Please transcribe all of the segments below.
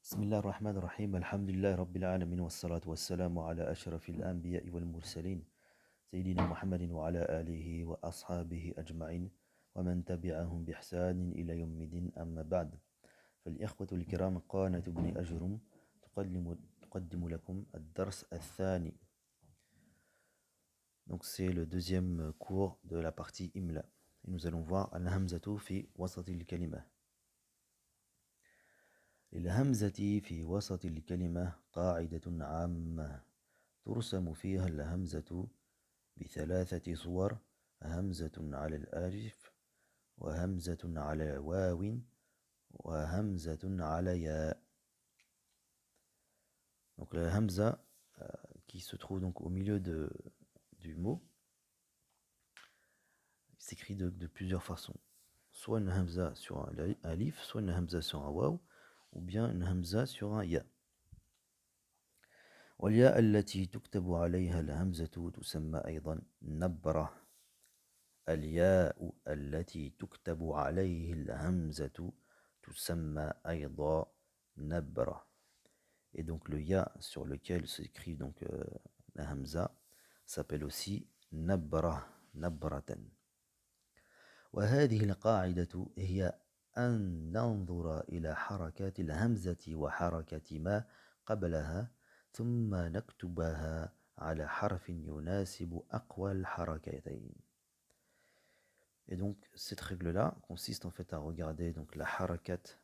بسم الله الرحمن الرحيم الحمد لله رب العالمين والصلاة والسلام على أشرف الأنبياء والمرسلين سيدنا محمد وعلى آله وأصحابه أجمعين ومن تبعهم بإحسان إلى يوم الدين أما بعد فالإخوة الكرام قانة بن أجرم تقدم لكم الدرس الثاني. Donc c'est le deuxième cours de la partie Imla et nous allons voir al-hamzatu fi wasati al-kalima. للهمزة في وسط الكلمة قاعدة عامة ترسم فيها الهمزة بثلاثة صور: همزة على الألف، وهمزة على واو، وهمزة على ياء. Donc la hamza qui se trouve donc au milieu du mot s'écrit de plusieurs façons. Soit une hamza sur un alif, soit une hamza sur un waw, ou bien une hamza sur un ya. والياء التي تكتب عليها الهمزة تسمى أيضا نبرة. الياء التي تكتب عليه الهمزة تسمى أيضا نبرة. Et donc le ya sur lequel s'écrit donc la hamza s'appelle aussi نبرة نبرة. وهذه القاعدة هي أن ننظر إلى حركات الهمزة وحركة ما قبلها ثم نكتبها على حرف يناسب أقوى الحركتين. Et donc cette règle-là consiste en fait à regarder donc la harakat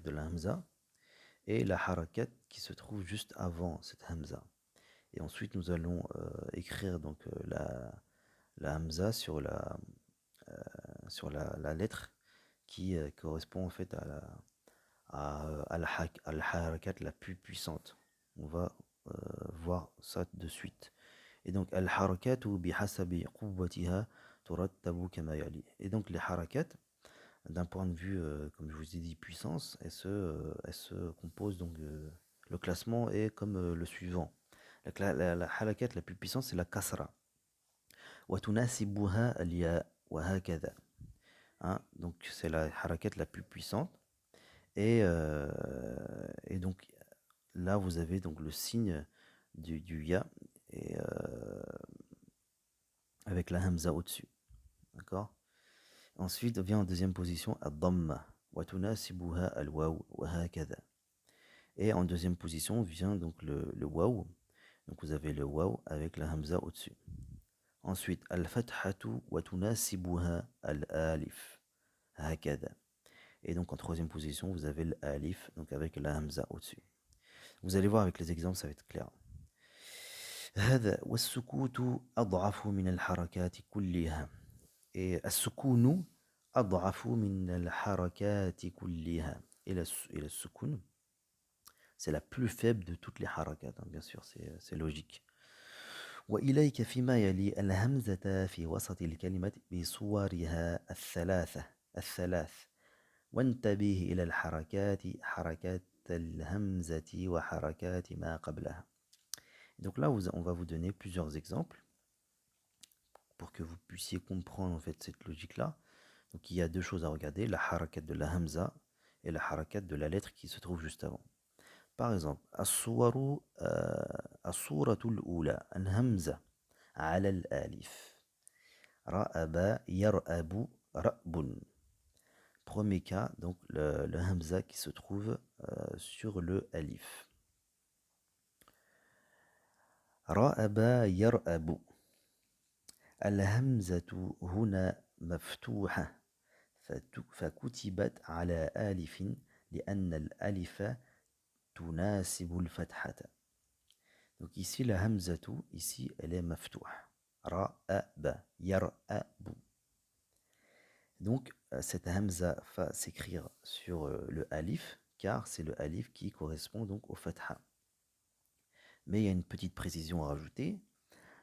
de la hamza et la harakat qui se trouve juste avant cette hamza. Et ensuite nous allons écrire donc la hamza sur la lettre qui correspond en fait à la harakat la plus puissante. On va voir ça de suite. Et donc al-harakatu bihasabi quwwatiha turattabu kama yali. Et donc les harakat, d'un point de vue comme je vous ai dit puissance, elles se composent donc le classement est comme le suivant. La harakat la plus puissante c'est la kasra. Wa tunasibuha al-ya wa hakadha. Donc c'est la harakat la plus puissante et donc là vous avez donc le signe du ya et avec la hamza au-dessus. D'accord? Ensuite vient en deuxième position ad-damma wa tunasibuha al-waw wa hakadha. Et en deuxième position vient donc le waw. Donc vous avez le waw avec la hamza au-dessus. Ensuite al-fathatu wa tunasibuha al-alif hakadha. Et donc en troisième position vous avez l'alif donc avec la hamza au-dessus. Vous allez voir avec les exemples, ça va être clair. هذا والسكوت أضعف من الحركات كلها. Et السكون أضعف من الحركات كلها. Et le sukun, c'est la plus faible de toutes les harakat, bien sûr, c'est logique. وإليك فيما يلي الهمزة في وسط الكلمة بصورها الثلاث وانتبه إلى الحركات حركات الهمزة وحركات ما قبلها. Donc là, on va vous donner plusieurs exemples pour que vous puissiez comprendre en fait cette logique-là. Donc il y a deux choses à regarder, la harakat de la hamza et la harakat de la lettre qui se trouve juste avant. Par exemple, as-suwaratul ula, al-hamza ala al-alif. Ra'aba yar'abu ra'bun. Premier cas, donc le hamza qui se trouve sur le alif. رأب يرأب. الهمزة هنا مفتوحة فكتبت على ألف لأن الألف تناسب الفتحة. Donc ici la hamzatu, ici elle est مفتوح. رأب يرأب. Donc cette hamza va s'écrire sur le alif car c'est le alif qui correspond donc au fatha. Mais il y a une petite précision à rajouter.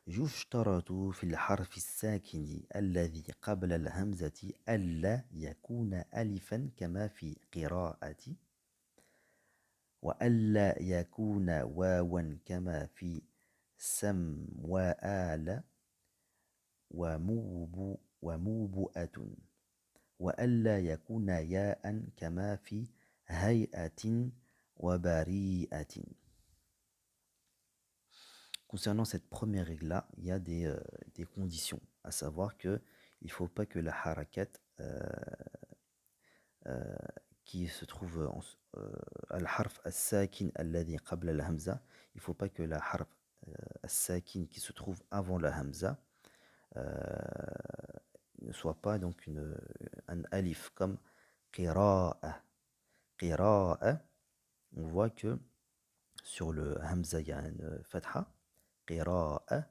يشترط في الحرف الساكن الذي قبل الهمزة ألا يكون ألفا كما في قراءة، وألا يكون واوا كما في سم وآل وموبؤة، وألا يكون ياء كما في hay'atin wa bari'atin. Concernant cette première règle-là, il y a des conditions, à savoir que il ne faut pas que la harakat euh, qui se trouve al-harf as-sakin alladhi qabla al-hamza, il ne faut pas que la harf as-sakin qui se trouve avant la hamza ne soit pas donc un alif comme qira'a. Qira'a, on voit que sur le hamza il y a une fatha, qira'a.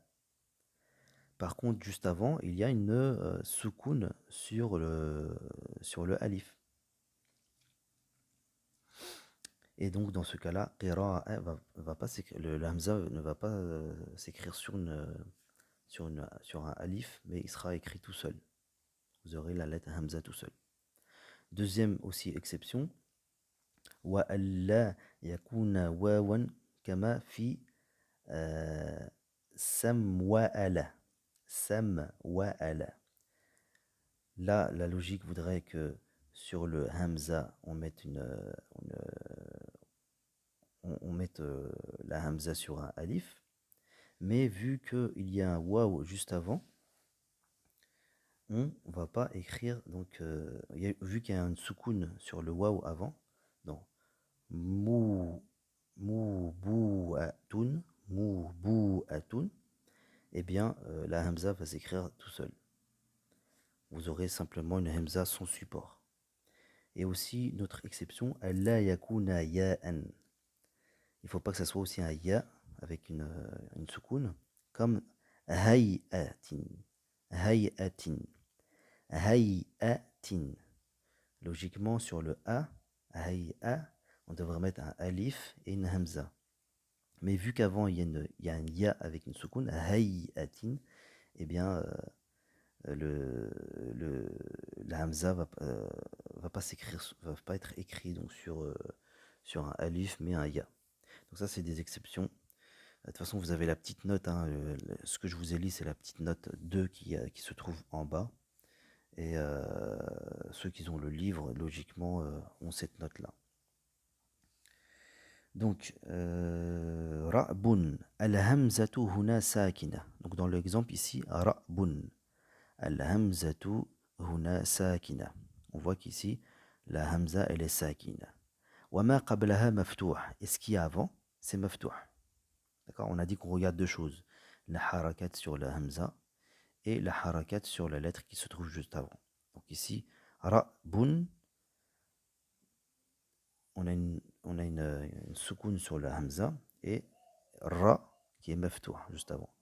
Par contre, juste avant, il y a une soukoun sur le alif. Et donc, dans ce cas-là, qira'a va pas le hamza ne va pas s'écrire sur un alif, mais il sera écrit tout seul. Vous aurez la lettre hamza tout seul. Deuxième aussi exception, wa alla yakuna wawan kama fi samwa'ala. Samwa'ala. Là, la logique voudrait que sur le hamza, on mette on mette la hamza sur un alif, mais vu qu'il y a un waw juste avant, on va pas écrire, donc vu qu'il y a une soukoun sur le waw avant, donc mou bou'atun, eh bien la hamza va s'écrire tout seul. Vous aurez simplement une hamza sans support. Et aussi, notre exception, alla yakuna ya'an. Il ne faut pas que ça soit aussi un ya avec une soukoun, comme hay'atin. Hay'atin. Hay'atin. Logiquement, sur le a, hay'a, on devrait mettre un alif et une hamza. Mais vu qu'avant, il y a un ya avec une soukoun, hay'atin, eh bien, la hamza va pas s'écrire, va pas être écrit donc sur un alif, mais un ya. Donc ça, c'est des exceptions. De toute façon, vous avez la petite note, hein, ce que je vous ai lu, c'est la petite note 2 qui se trouve en bas. Et ceux qui ont le livre, logiquement, ont cette note-là. Donc, ra'bun, al-hamzatu huna sakina. Donc, dans l'exemple ici, ra'bun, al-hamzatu huna sakina. On voit qu'ici, la hamza, elle est sakina. Wa ma qablaha maftuh. Et ce qui est avant, c'est maftuh. D'accord? On a dit qu'on regarde deux choses. La harakat sur la hamza et la harakat sur la lettre qui se trouve juste avant. Donc ici, ra'bun, on a une soukoun sur la hamza et ra qui est maftuh juste avant.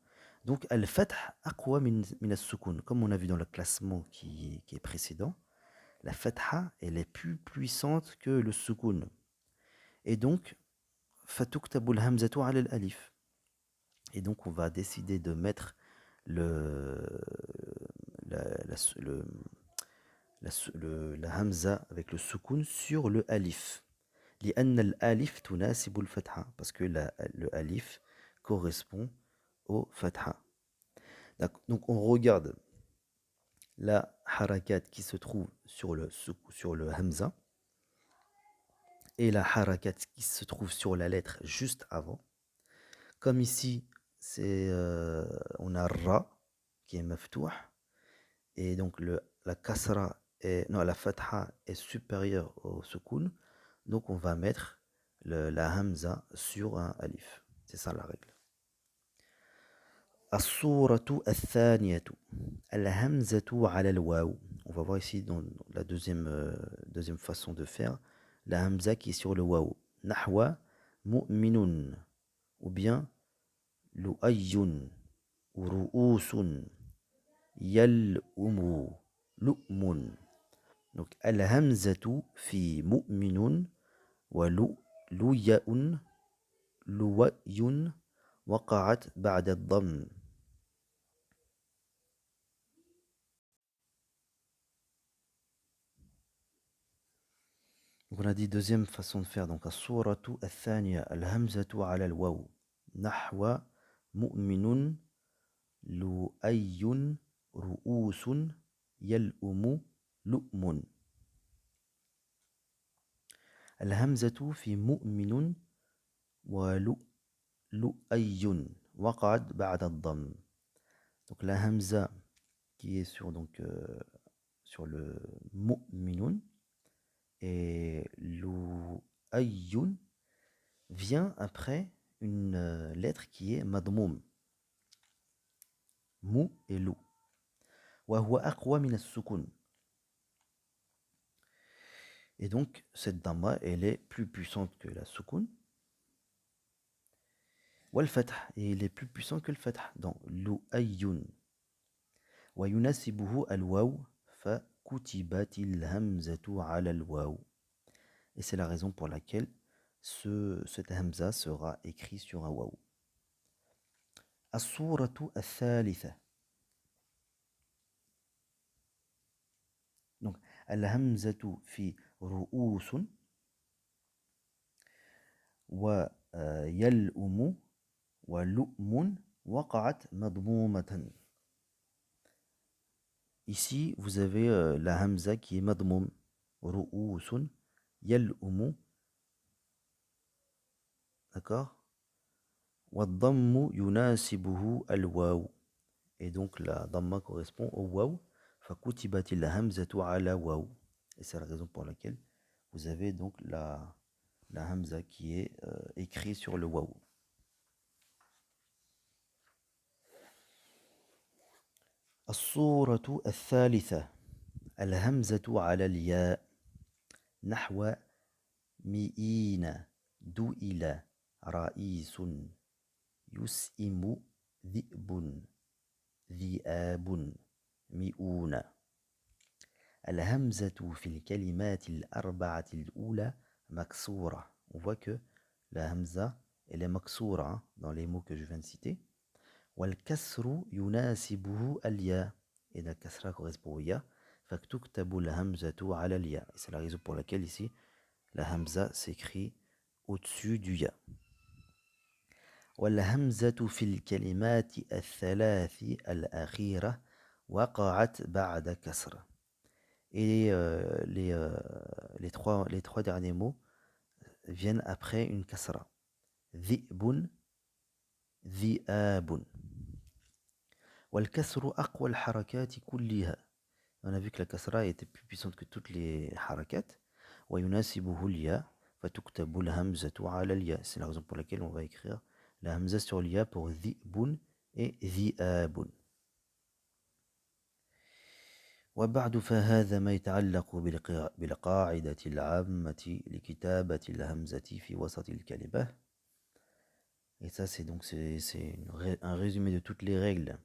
Donc al-fath aqwa min as-soukoun. Comme on a vu dans le classement qui est précédent, la fatha, elle est plus puissante que le soukoun. Et donc, fatuktabu al-hamzatu ala al-alif. Et donc, on va décider de mettre la hamza avec le soukoun sur le alif. لأن الألف تناسب الفتحة. Parce que le alif correspond au fatha. Donc, on regarde la harakat qui se trouve sur le hamza et la harakat qui se trouve sur la lettre juste avant. Comme ici, on a ra qui est maftuh et donc la kasra la fatha est supérieure au soukoun, donc on va mettre la hamza sur un alif. C'est ça la règle. As-suratu al-thaniyatu al-hamzatu ala al-waw. On va voir ici dans la deuxième façon de faire la hamza qui est sur le waw. Nahwa mu'minun ou bien lu'ayyun ou ru'usun yal'umu lu'mun. Donc al-hamzatu fi mu'minun wa lu'ya'un lu'yun waqa'at ba'da ad-damm. Donc on a dit deuxième façon de faire. Donc as-suratu al-thaniya al-hamzatu ala al-waw. Nahwa mu'minun lu'ayyun ru'usun yal'umu lu'mun. الهمزة في مؤمن ولؤي وقعت بعد الضم. Donc la hamza qui est sur, sur le mu'minun et lu'ayyun vient après une lettre qui est madmoum. Mou et lou. Wa huwa aqwa min as-sukun. Et donc cette damma elle est plus puissante que la sukun. Wal fath, et il est plus puissant que le fath dans lu'ayyun. Wa yunasibuhu al-waw fa kutibatil hamzatu ala al-waw. Et c'est la raison pour laquelle cette hamza sera écrit sur un waw. As-suratu al-thalitha. Donc, al-hamzatu fi ru'usun wa yal'umu wa lu'mun waqa'at madmumatan. Ici, vous avez la hamza qui est madmoum. Ru'usun, yal'umu. D'accord? Wa dhammu yunasibuhu al-waw. Et donc, la dhamma correspond au waw. Fakutibatil hamzatu ala waw. Et c'est la raison pour laquelle vous avez donc la hamza qui est écrite sur le waw. الصورة الثالثة الهمزة على الياء نحو مئين دوئل رئيس يسئم ذئب ذئاب مئون. الهمزة في الكلمات الأربعة الأولى مكسورة. On voit que la hamza elle est maksura dans les mots que je viens de citer. والكسر يناسبه الياء. Et la kasra correspond au ya. فَكْتُكْتَبُ الْهَمْزَةُ عَلَى الْيَاء. Et c'est la raison pour laquelle ici, la hamza s'écrit au-dessus du ya. والهمزة في الكلمات الثلاث الأخيرة وقعت بعد كسر. Et les trois derniers mots viennent après une kasra. ذئب ذئاب. والكسر أقوى الحركات كلها. On a vu que la kasra était plus puissante que toutes les harakat. ويناسبه الياء فتكتب الهمزة على الياء. C'est la raison pour laquelle on va écrire la hamza sur l'ya pour ذئب et ذئاب. وبعد فهذا ما يتعلق بالقاعدة العامة لكتابة الهمزة في وسط الكلمة. Et ça c'est donc un résumé de toutes les règles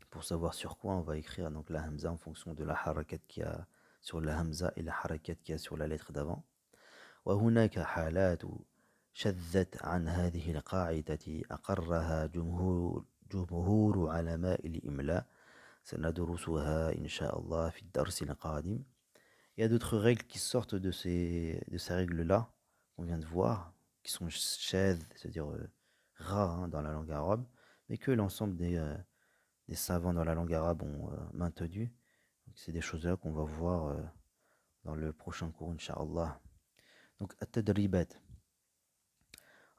pour savoir sur quoi on va écrire donc la hamza en fonction de la harakat qu'il y a sur la hamza et la harakat qu'il y a sur la lettre d'avant. وهناك حالات شذت عن هذه القاعدة أقرها جمهور علماء الإملاء سندرسها إن شاء الله في الدرس القادم. Il y a d'autres règles qui sortent de ces règles-là qu'on vient de voir, qui sont shadh, c'est-à-dire rares dans la langue arabe, mais que l'ensemble des savants dans la langue arabe ont maintenu. Donc, c'est des choses-là qu'on va voir dans le prochain cours, Inch'Allah. Donc, التدريبات.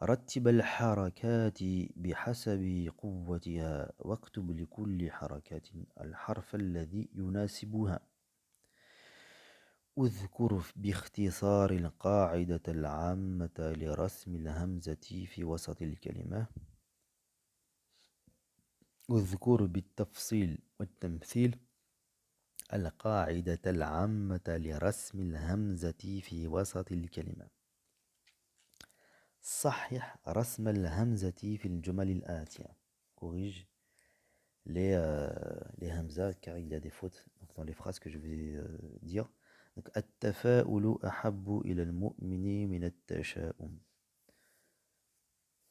رتب الحركات بحسب قوتها واكتب لكل حركة الحرف الذي يناسبها. اذكر باختصار القاعدة العامة لرسم الهمزة في وسط الكلمة. اذكر بالتفصيل والتمثيل القاعدة العامة لرسم الهمزة في وسط الكلمة. صحح رسم الهمزة في الجمل الآتية. Corrige les hamzas car il y a des fautes dans les phrases que je vais dire. Donc, التفاؤل أحب إلى المؤمن من التشاؤم.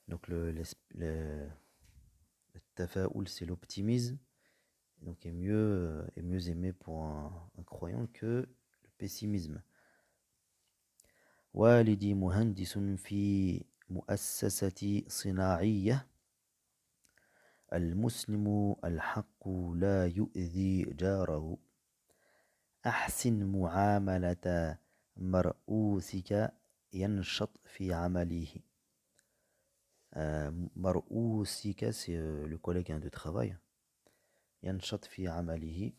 Donc le tafaoul c'est l'optimisme, donc est mieux aimé pour un croyant que le pessimisme. والدي مهندس في مؤسسة صناعية. المسلم الحق لا يؤذي جاره. أحسن معاملة مرؤوسك ينشط في عمله. مرؤوسك, c'est le collègue de travail. ينشط في عمله.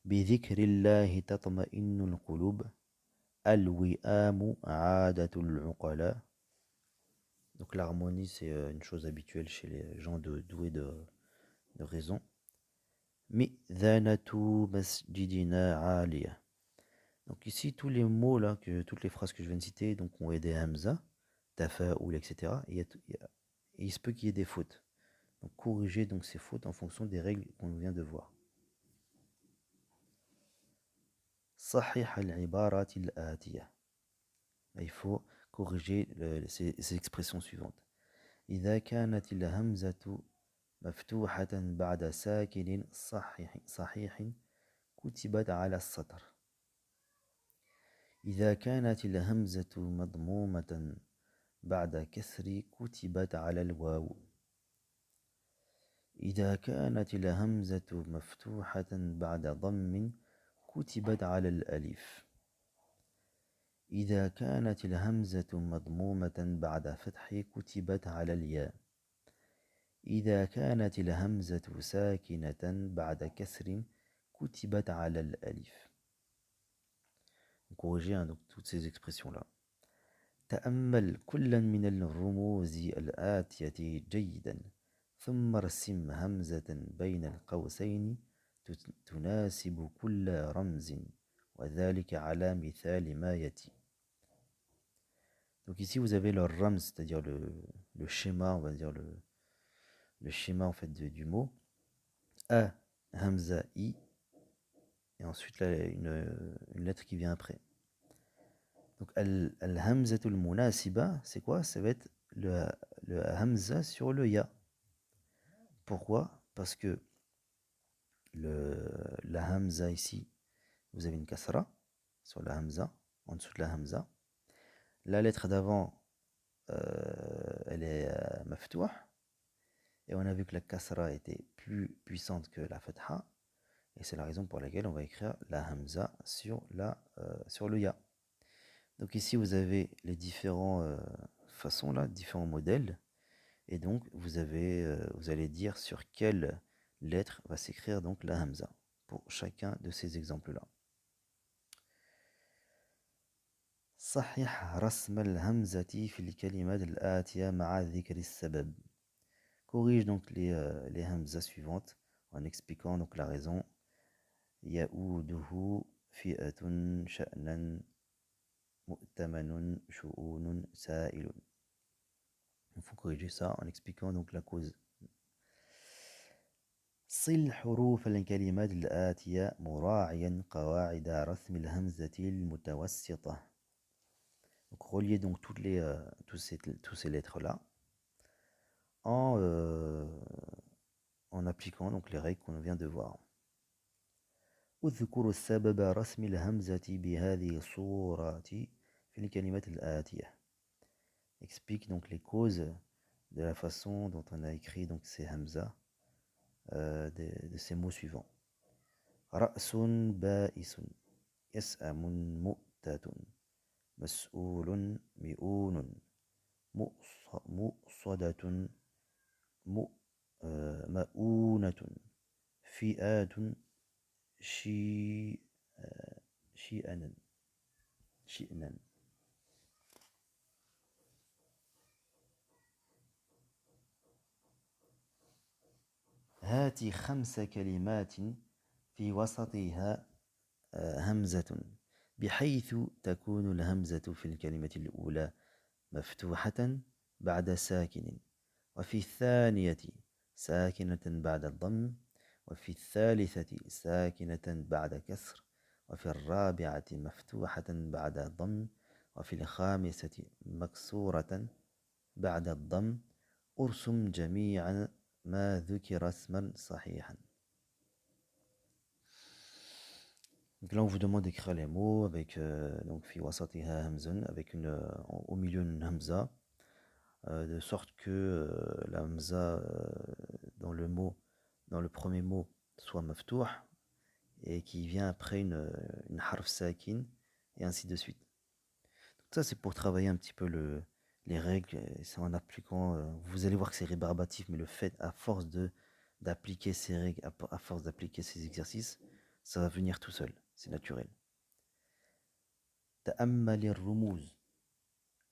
بذكر الله تطمئن القلوب. الوئام عادة العقلاء. Donc l'harmonie, c'est une chose habituelle chez les gens doués de raison. مئذنة مسجدنا عالية. Donc ici, tous les mots là, toutes les phrases que je viens de citer, donc ont des hamza, tafa'oul, etc. Et il se peut qu'il y ait des fautes. Donc corriger donc ces fautes en fonction des règles qu'on vient de voir. صحح العبارات الآتية. Il faut corriger ces expressions suivantes. إذا كانت الهمزة مفتوحة بعد ساكن صحيح كتبت على السطر. إذا كانت الهمزة مضمومة بعد كسر كتبت على الواو. إذا كانت الهمزة مفتوحة بعد ضم كتبت على الألف. إذا كانت الهمزة مضمومة بعد فتح كتبت على الياء. إذا كانت الهمزة ساكنة بعد كسر كتبت على الألف. Corriger donc toutes ces expressions-là. تأمل كلا من الرموز الآتية جيدا ثم ارسم همزة بين القوسين تناسب كل رمز وذلك على مثال ما يأتي. Donc ici vous avez le rams, c'est-à-dire le schéma, on va dire le schéma en fait du mot. A, hamza, i, et ensuite là, une lettre qui vient après. Donc al-hamzatul munasiba, c'est quoi? Ça va être le hamza sur le ya. Pourquoi? Parce que la hamza ici, vous avez une kasra sur la hamza, en dessous de la hamza. La lettre d'avant, elle est maftouh. Et on a vu que la kasra était plus puissante que la fatha. Et c'est la raison pour laquelle on va écrire la hamza sur le ya. Donc ici, vous avez les différentes façons, là, différents modèles. Et donc, vous allez dire sur quelle lettre va s'écrire donc la hamza pour chacun de ces exemples-là. صحح رسم الهمزة في الكلمات الآتية مع ذكر السبب. Corrige donc les hamzas suivantes en expliquant donc la raison. يؤوده فئة شأنا مؤتمن شؤون سائل. Il faut corriger ça en expliquant donc la cause. صل حروف الكلمات الآتية مراعيا قواعد رسم الهمزة المتوسطة. Donc relier donc tous ces lettres-là en appliquant donc les règles qu'on vient de voir. اذكر السبب رسم الهمزة بهذه الصورة في الكلمات الآتية. Explique donc les causes de la façon dont on a écrit donc ces hamzas de ces mots suivants. رأس بائس يسأم مؤتة مسؤول مئون مؤصدة مؤونة فئات شئنا. هات 5 كلمات في وسطها همزة بحيث تكون الهمزة في الكلمة الأولى مفتوحة بعد ساكن وفي الثانية ساكنة بعد الضم وفي الثالثة ساكنة بعد كسر وفي الرابعة مفتوحة بعد الضم وفي الخامسة مكسورة بعد الضم. أرسم جميعا ما ذكر اسما صحيحا. Donc là on vous demande d'écrire les mots avec donc fi wasatiha hamzun, avec au milieu une hamza, de sorte que la hamza dans le premier mot soit maftouh et qui vient après une harf sakin et ainsi de suite. Ça, c'est pour travailler un petit peu les règles. C'est en appliquant. Vous allez voir que c'est rébarbatif, mais le fait, à force d'appliquer ces règles, à force d'appliquer ces exercices, ça va venir tout seul. C'est naturel. تأمل الرموز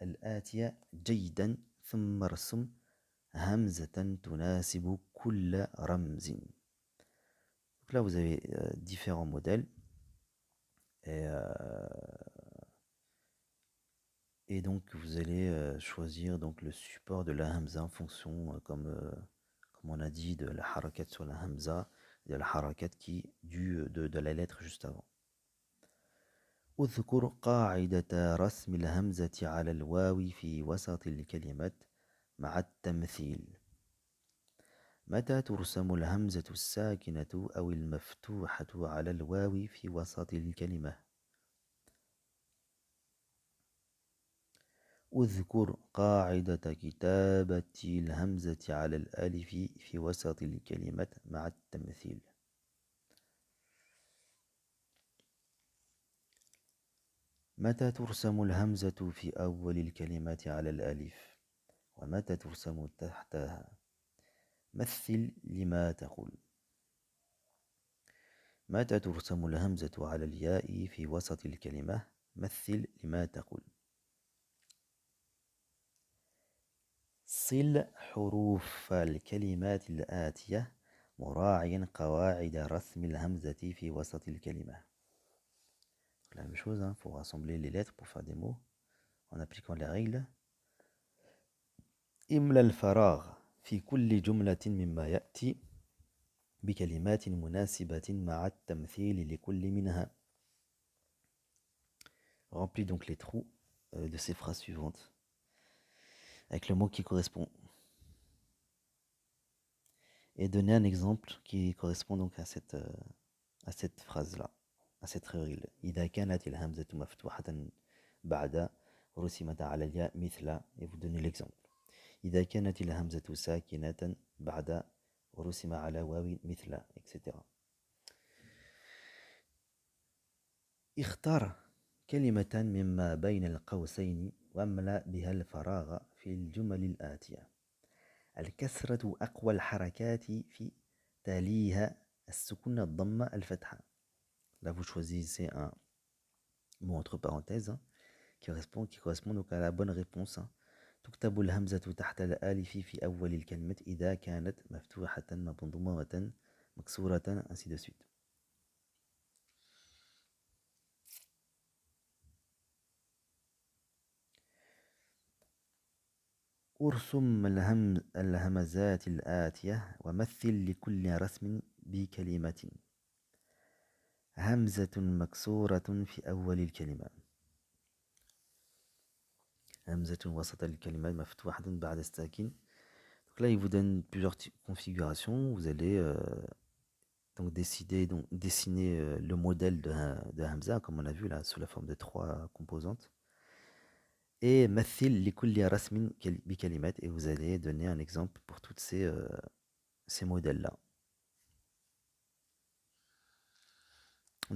الآتية جيدا ثم ارسم همزة تناسب كل رمز. Donc là, vous avez différents modèles. Et, et donc, vous allez choisir donc, le support de la hamza en fonction, comme on a dit, de la harakat sur la hamza, de la harakat de la lettre juste avant. اذكر قاعدة رسم الهمزة على الواو في وسط الكلمات مع التمثيل. متى ترسم الهمزة الساكنة أو المفتوحة على الواو في وسط الكلمة؟ اذكر قاعدة كتابة الهمزة على الألف في وسط الكلمة مع التمثيل. متى ترسم الهمزة في أول الكلمات على الألف ومتى ترسم تحتها؟ مثل لما تقول. متى ترسم الهمزة على الياء في وسط الكلمة؟ مثل لما تقول. صل حروف الكلمات الآتية مراعيا قواعد رسم الهمزة في وسط الكلمة. La même chose, il faut rassembler les lettres pour faire des mots en appliquant les règles. املأ الفراغ في كل جملة مما يأتي بكلمات مناسبة مع التمثيل لكل منها. Remplis donc les trous de ces phrases suivantes avec le mot qui correspond. Et donner un exemple qui correspond donc à cette phrase-là, à cette règle. إذا كانت الهمزة مفتوحة بعد رسمت على الياء مثل. Et vous donnez l'exemple. إذا كانت الهمزة ساكنة بعد رسم على واو مثل etc. اختر كلمة مما بين القوسين واملأ بها الفراغ في الجمل الآتية. الكسرة أقوى الحركات في تاليها السكون الضمة الفتحة. Là, vous choisissez un mot entre parenthèses qui correspond donc à la bonne réponse. تكتب الهمزة تحت الألف في أول الكلمة إذا كانت مفتوحة مضمومة مكسورة ainsi de suite. ارسم الهمزات الآتية ومثل لكل رسم بكلمة. همزة مكسورة في أول الكلمة. همزة وسط الكلمة مفتوحة بعد الساكن. Donc là, il vous donne plusieurs configurations. Vous allez donc dessiner le modèle de Hamza, comme on a vu là, sous la forme de 3 composantes. Et mathil li kulli rasmin bi kalimat, et vous allez donner un exemple pour tous ces modèles-là.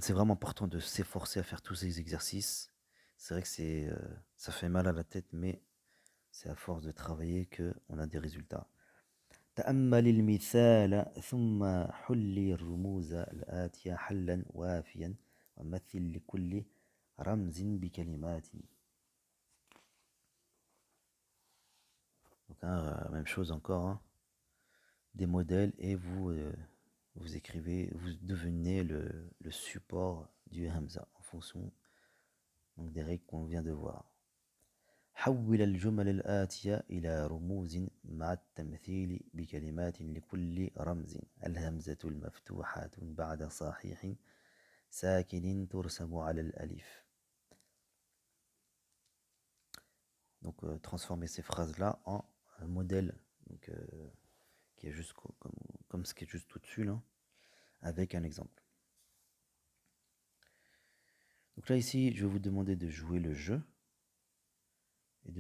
C'est vraiment important de s'efforcer à faire tous ces exercices. C'est vrai que ça fait mal à la tête, mais c'est à force de travailler qu'on a des résultats. تأمل المثال ثم حل الرموز الآتية حلا وافيا ومثل لكل رمز بكلمات. Donc même chose encore, des modèles, et vous écrivez, vous devenez le support du Hamza en fonction donc, des règles qu'on vient de voir. حول الجمل الآتية إلى رموز مع التمثيل بكلمات لكل رمز. الهمزة المفتوحة بعد صحيح ساكن ترسم على الألف. Donc transformer ces phrases-là en un modèle donc, qui est juste comme ce qui est juste au-dessus là, avec un exemple. Donc là ici, je vais vous demander de jouer le jeu. Et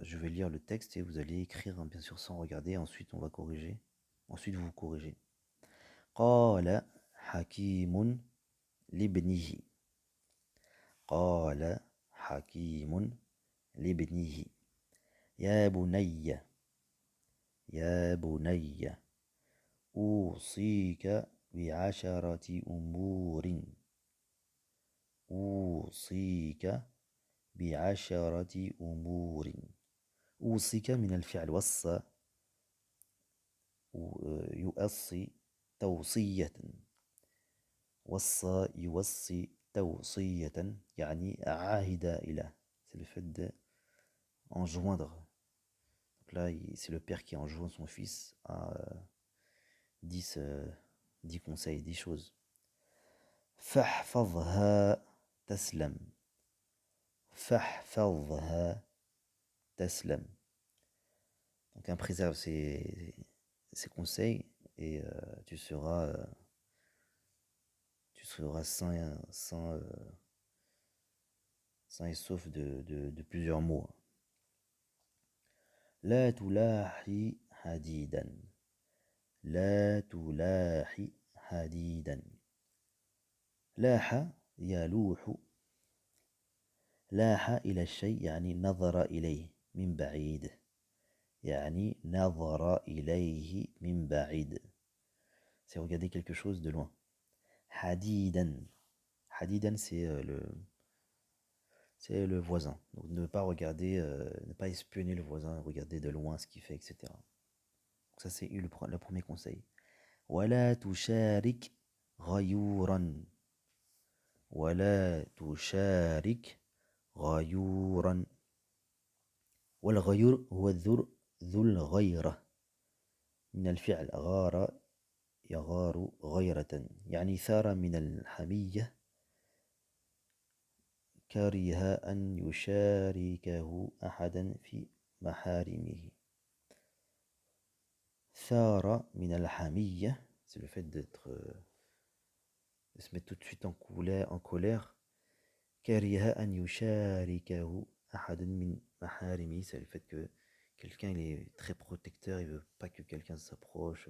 je vais lire le texte et vous allez écrire bien sûr sans regarder. Ensuite, on va corriger. Ensuite, vous corrigez. قال حكيم لابنه. قال حكيم لابنه يا بني يا بني أوصيك بعشرة أمور أوصيك بعشرة أمور أوصيك من الفعل وصى يؤصي توصية وصى يوصي توصية يعني عاهد إلى c'est le fait de enjoindre donc là c'est le père qui enjoint son fils à 10 conseils 10 choses فاحفظها تسلم فاحفظها تسلم donc préserve ses conseils et tu seras sain et sauf de plusieurs maux. لا تلاحي حديدا لا تلاحي حديدا لاح يلوح لاح إلى الشيء يعني نظر إليه من بعيد يعني نظر إليه من بعيد c'est regarder quelque chose de loin. حديدا حديدا c'est le voisin. Donc ne pas regarder, ne pas espionner le voisin, regarder de loin ce qu'il fait, etc. Donc ça c'est le premier conseil. ولا تشارك غيورا ولا تشارك غيورا والغيور هو ذو الغيرة من الفعل غار يغار غيرة يعني ثار من الحمية كره أن يشاركه أحدا في محارمه ثار من الحمية c'est le fait d'être de se mettre tout de suite en colère كره أن يشاركه أحد من محارمه c'est le fait que quelqu'un il est très protecteur, il veut pas que quelqu'un s'approche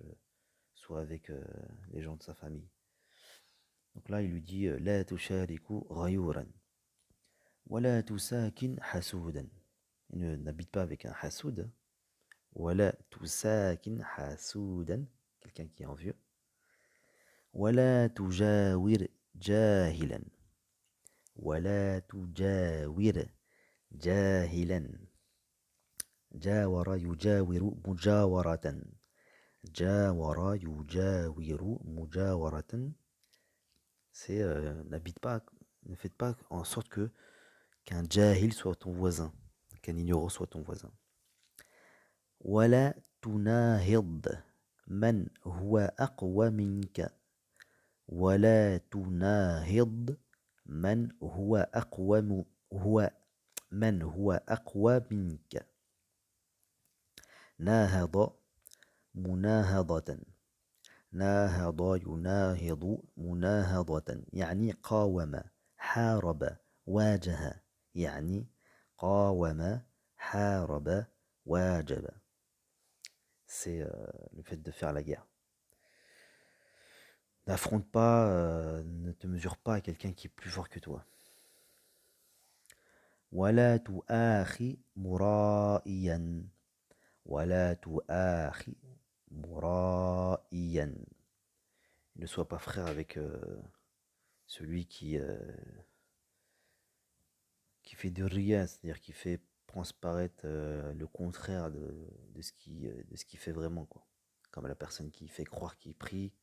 soit avec les gens de sa famille. Donc là il lui dit لا تشارك غيورا ولا تساكن حسودا n'habite pas avec un hasoud ولا تساكن حسودا quelqu'un qui est envieux ولا تجاور جاهلا ولا تجاور جاهلا جاور يجاور مجاورة جاور يجاور مجاورة c'est ne faites pas en sorte qu'un jahil soit ton voisin, qu'un ignorant soit ton voisin. ولا تناهض من هو أقوى منك ولا تناهض من هو أقوى منك ناهض مناهضة ناهض يناهض مناهضة يعني قاوم حارب واجه يعني قاوم حارب واجب c'est le fait de faire la guerre. N'affronte pas, ne te mesure pas à quelqu'un qui est plus fort que toi. ولا تؤاخي مرائيا ولا تؤاخي مرائيا. Ne sois pas frère avec celui qui fait de rien, c'est-à-dire qui fait transparaître le contraire de ce qu'il fait vraiment, quoi. Comme la personne qui fait croire qu'il prie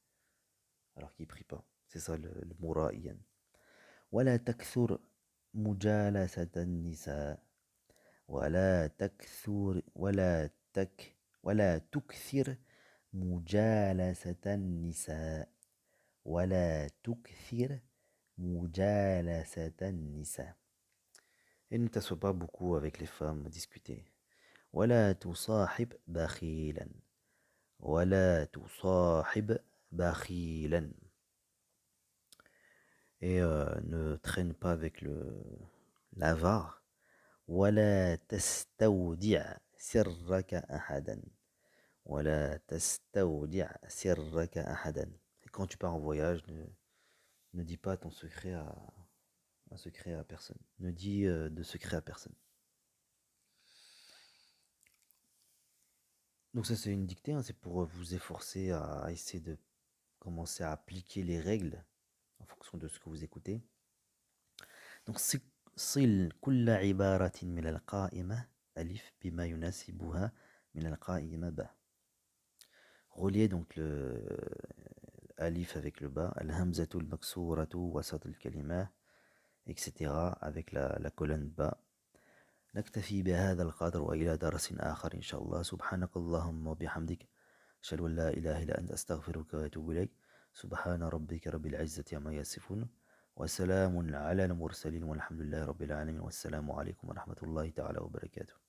alors qu'il prie pas. C'est ça le mura'iyan. ولا تكثر مجالسة النساء ولا تكثر ولا تكثر مجالسة النساء ولا تكثر مجالسة النساء. Et ne t'assois pas beaucoup avec les femmes à discuter. ولا تصاحب بخيلا ولا تصاحب بخيلا. Et ne traîne pas avec l'avare. ولا تستودع سرك أحدا ولا تستودع سرك أحدا. Et quand tu pars en voyage, ne dis pas ton secret un secret à personne. Ne dis de secret à personne. Donc ça c'est une dictée, hein, c'est pour vous efforcer à essayer de commencer à appliquer les règles en fonction de ce que vous écoutez. Donc صل كل عبارة من القائمة ألف بما يناسبها من القائمة ب. Reliez donc le alif avec le bas, al-hamzatu al-maksuratu wasat al-kalima, etc. avec la colonne bas. نكتفي بهذا القدر وإلى درس آخر إن شاء الله. سبحانك اللهم وبحمدك أشهد أن لا إله إلا أنت أستغفرك وأتوب إليك. سبحان ربك رب العزة عما يصفون وسلام على المرسلين والحمد لله رب العالمين والسلام عليكم ورحمة الله تعالى وبركاته.